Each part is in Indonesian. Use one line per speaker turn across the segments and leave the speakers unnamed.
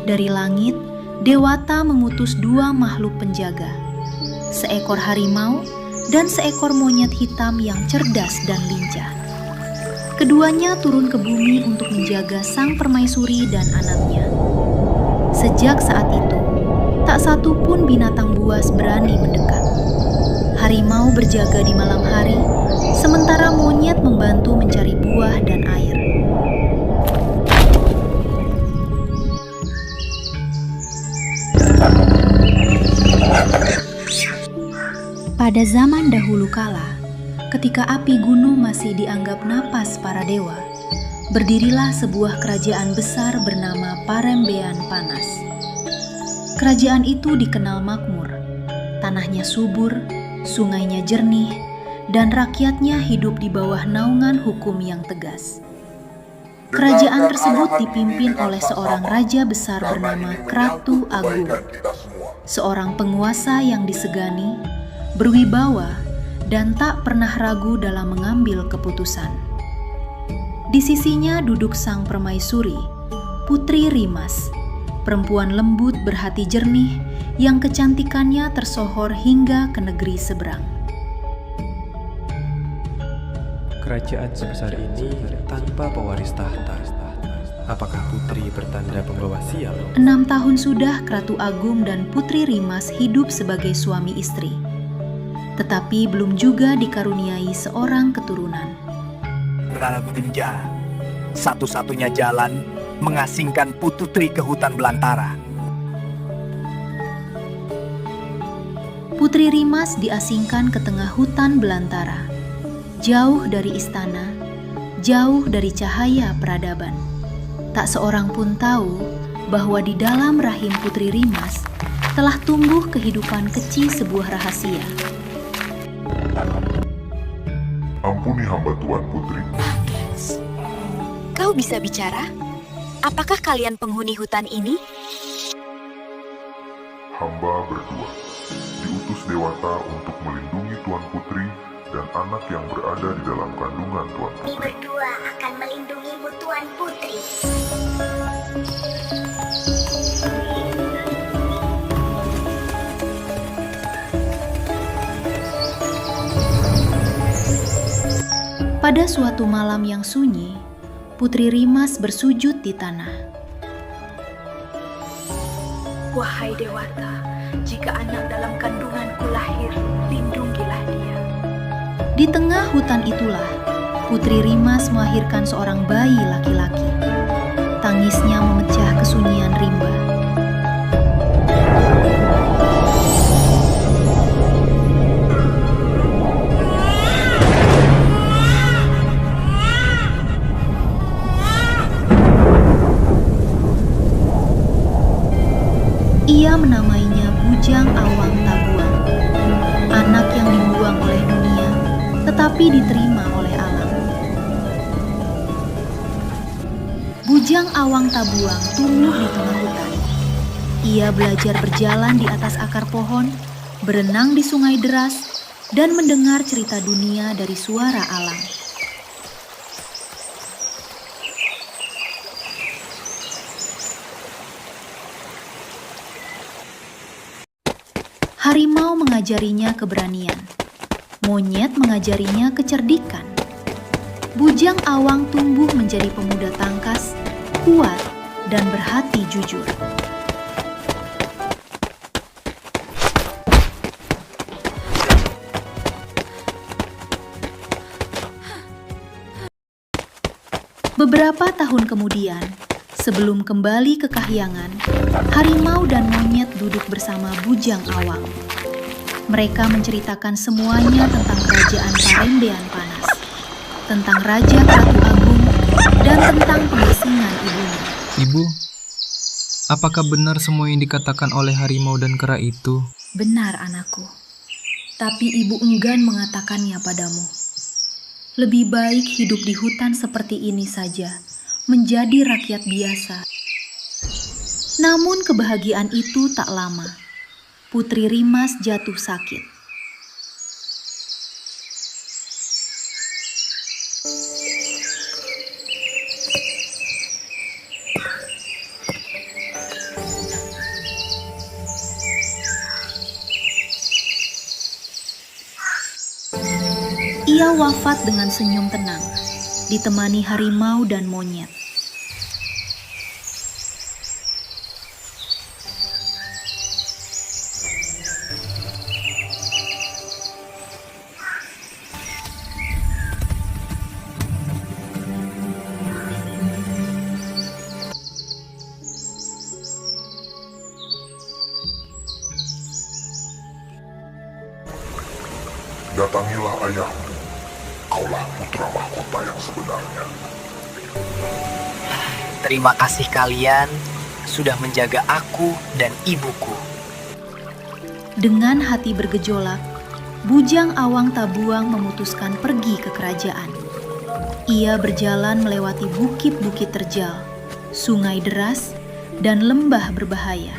Dari langit, Dewata mengutus dua makhluk penjaga, seekor harimau dan seekor monyet hitam yang cerdas dan lincah. Keduanya turun ke bumi untuk menjaga sang permaisuri dan anaknya. Sejak saat itu, tak satu pun binatang buas berani mendekat. Harimau berjaga di malam hari, sementara monyet membantu mencari buah dan air. Pada zaman dahulu kala, ketika api gunung masih dianggap napas para dewa, berdirilah sebuah kerajaan besar bernama Parembean Panas. Kerajaan itu dikenal makmur, tanahnya subur, sungainya jernih, dan rakyatnya hidup di bawah naungan hukum yang tegas. Kerajaan tersebut dipimpin oleh seorang raja besar bernama Kratu Agung, seorang penguasa yang disegani, berwibawa, dan tak pernah ragu dalam mengambil keputusan. Di sisinya duduk sang permaisuri, Putri Rimas, perempuan lembut berhati jernih yang kecantikannya tersohor hingga ke negeri seberang.
Kerajaan sebesar ini tanpa pewaris tahta. Apakah putri bertanda pembawa sial?
6 tahun sudah Kratu Agung dan Putri Rimas hidup sebagai suami istri, tetapi belum juga dikaruniai seorang keturunan.
Raja, satu-satunya jalan mengasingkan Putri ke hutan belantara.
Putri Rimas diasingkan ke tengah hutan belantara, jauh dari istana, jauh dari cahaya peradaban. Tak seorang pun tahu bahwa di dalam rahim Putri Rimas telah tumbuh kehidupan kecil sebuah rahasia.
Ampuni hamba Tuan Putri.
Kau bisa bicara? Apakah kalian penghuni hutan ini?
Hamba berdua diutus Dewata untuk melindungi Tuan Putri dan anak yang berada di dalam kandungan Tuan
Kami
Putri.
berdua akan melindungimu, Tuan Putri.
Pada suatu malam yang sunyi, Putri Rimas bersujud di tanah.
Wahai Dewata, jika anak dalam kandunganku lahir, lindungilah dia.
Di tengah hutan itulah, Putri Rimas melahirkan seorang bayi laki-laki. Tangisnya memecah kesunyian rimba. Ia menamainya Bujang Awang Tabuang, anak yang dibuang oleh dunia, tetapi diterima oleh alam. Bujang Awang Tabuang tumbuh di tengah hutan. Ia belajar berjalan di atas akar pohon, berenang di sungai deras, dan mendengar cerita dunia dari suara alam. Harimau mengajarinya keberanian, monyet mengajarinya kecerdikan. Bujang Awang tumbuh menjadi pemuda tangkas, kuat, dan berhati jujur. Beberapa tahun kemudian, sebelum kembali ke kahyangan, harimau dan monyet duduk bersama Bujang Awang. Mereka menceritakan semuanya tentang kerajaan Parembean Panas, tentang Raja Kratu Agung, dan tentang pengasingan ibunya.
Ibu, apakah benar semua yang dikatakan oleh harimau dan kera itu?
Benar, anakku. Tapi ibu enggan mengatakannya padamu. Lebih baik hidup di hutan seperti ini saja, menjadi rakyat biasa. Namun kebahagiaan itu tak lama. Putri Rimas jatuh sakit. ia wafat dengan senyum tenang, ditemani harimau dan monyet.
Datangilah ayahmu. Kaulah putra mahkota yang sebenarnya.
Terima kasih kalian sudah menjaga aku dan ibuku.
Dengan hati bergejolak, Bujang Awang Tabuang memutuskan pergi ke kerajaan. Ia berjalan melewati bukit-bukit terjal, sungai deras, dan lembah berbahaya.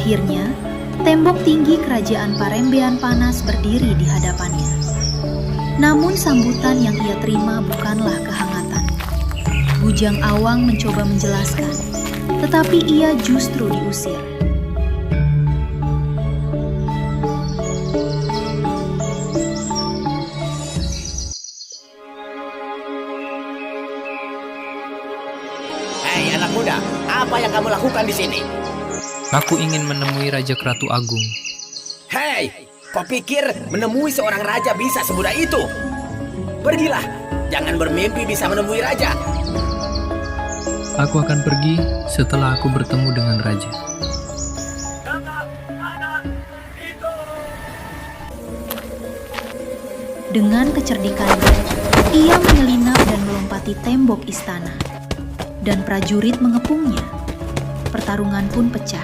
Akhirnya, tembok tinggi kerajaan Parembean Panas berdiri di hadapannya. Namun sambutan yang ia terima bukanlah kehangatan. Bujang Awang mencoba menjelaskan, tetapi ia justru diusir.
Hei anak muda, apa yang kamu lakukan di sini?
Aku ingin menemui Raja Kratu Agung.
Hei, kau pikir menemui seorang raja bisa semudah itu? Pergilah, jangan bermimpi bisa menemui raja.
Aku akan pergi setelah aku bertemu dengan Raja.
Dengan kecerdikannya, ia menyelinap dan melompati tembok istana. Dan prajurit mengepungnya. Pertarungan pun pecah.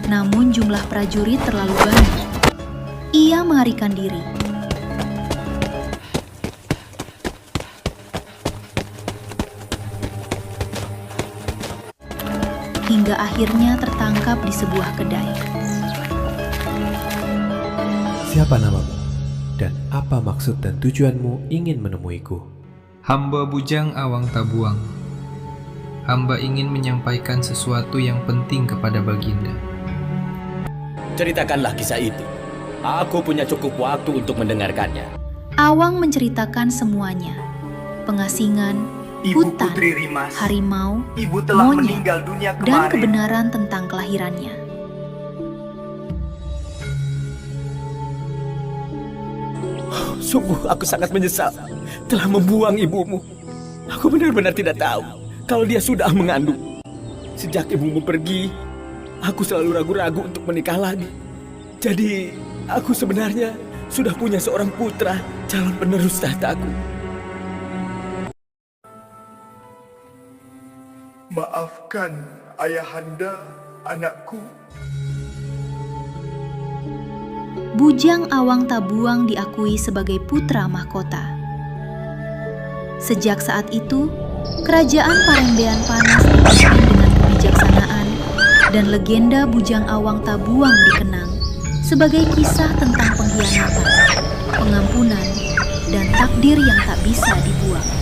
Namun jumlah prajurit terlalu banyak. Ia melarikan diri. Hingga akhirnya tertangkap di sebuah kedai.
Siapa namamu? Dan apa maksud dan tujuanmu ingin menemuiku?
Hamba Bujang Awang Tabuang. Hamba ingin menyampaikan sesuatu yang penting kepada Baginda.
Ceritakanlah kisah itu. Aku punya cukup waktu untuk mendengarkannya.
Awang menceritakan semuanya. Pengasingan,
Ibu
hutan,
Putri Rimas,
harimau,
ibu telah
monyet,
meninggal dunia
dan
kemarin.
kebenaran tentang kelahirannya.
Sungguh aku sangat menyesal telah membuang ibumu. Aku benar-benar tidak tahu kalau dia sudah mengandung. Sejak ibumu pergi, aku selalu ragu-ragu untuk menikah lagi. Jadi, aku sebenarnya sudah punya seorang putra, calon penerus tahtaku.
Maafkan ayahanda, anakku.
Bujang Awang Tabuang diakui sebagai putra mahkota. Sejak saat itu, Kerajaan Parembean Panas dipimpin dengan kebijaksanaan dan legenda Bujang Awang Tabuang dikenang sebagai kisah tentang pengkhianatan, pengampunan, dan takdir yang tak bisa dibuang.